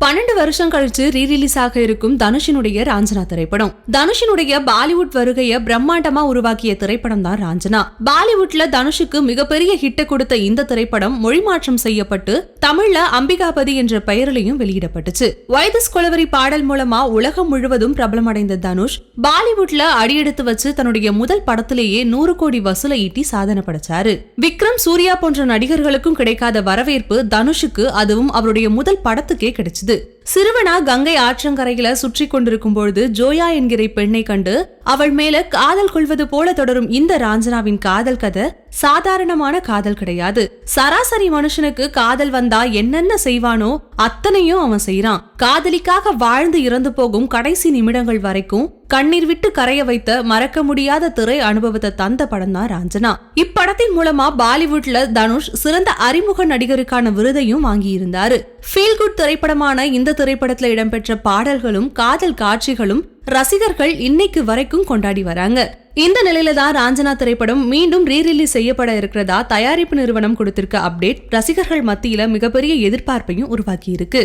12 வருஷம் கழிச்சு ரீரிலீஸ் ஆக இருக்கும் தனுஷினுடைய ராஞ்சனா திரைப்படம். தனுஷினுடைய பாலிவுட் வருகைய பிரம்மாண்டமா உருவாக்கிய திரைப்படம் தான் ராஞ்சனா. பாலிவுட்ல தனுஷுக்கு மிகப்பெரிய ஹிட் கொடுத்த இந்த திரைப்படம் மொழி மாற்றம் செய்யப்பட்டு தமிழ்ல அம்பிகாபதி என்ற பெயரிலையும் வெளியிடப்பட்டுச்சு. வைதஸ் கொலவரி பாடல் மூலமா உலகம் முழுவதும் பிரபலமடைந்த தனுஷ் பாலிவுட்ல அடியெடுத்து வச்சு தன்னுடைய முதல் படத்திலேயே 100 கோடி வசூலை ஈட்டி சாதனை படைச்சாரு. விக்ரம், சூர்யா போன்ற நடிகர்களுக்கும் கிடைக்காத வரவேற்பு தனுஷுக்கு, அதுவும் அவருடைய முதல் படத்துக்கே கிடைச்சது. சிறுவனா கங்கை ஆற்றங்கரையில சுற்றி கொண்டிருக்கும் பொழுது ஜோயா என்கிற பெண்ணை கண்டு அவள் மேல காதல் கொள்வது போல தொடரும் இந்த ராஞ்சனாவின் காதல் கதை சாதாரணமான காதல் கிடையாது. சராசரி மனுஷனுக்கு காதல் வந்தா என்னென்ன செய்வானோ அத்தனையும் அவன் செய்யறான். காதலிக்காக வாழ்ந்து இறந்து போகும் கடைசி நிமிடங்கள் வரைக்கும் கண்ணீர் விட்டு கரைய வைத்த மறக்க முடியாத திரை அனுபவத்தை தந்த படம் தான் ராஞ்சனா. இப்படத்தின் மூலமா பாலிவுட்ல தனுஷ் சிறந்த அறிமுக நடிகருக்கான விருதையும் வாங்கியிருந்தாரு. ஃபீல் குட் திரைப்படமான இந்த திரைப்படத்துல இடம்பெற்ற பாடல்களும் காதல் காட்சிகளும் ரசிகர்கள் இன்னைக்கு வரைக்கும் கொண்டாடி வராங்க. இந்த நிலையில தான் ராஞ்சனா திரைப்படம் மீண்டும் ரீரிலீஸ் செய்யப்பட இருக்கிறதா தயாரிப்பு நிறுவனம் கொடுத்திருக்க அப்டேட் ரசிகர்கள் மத்தியில மிகப்பெரிய எதிர்பார்ப்பையும் உருவாக்கி இருக்கு.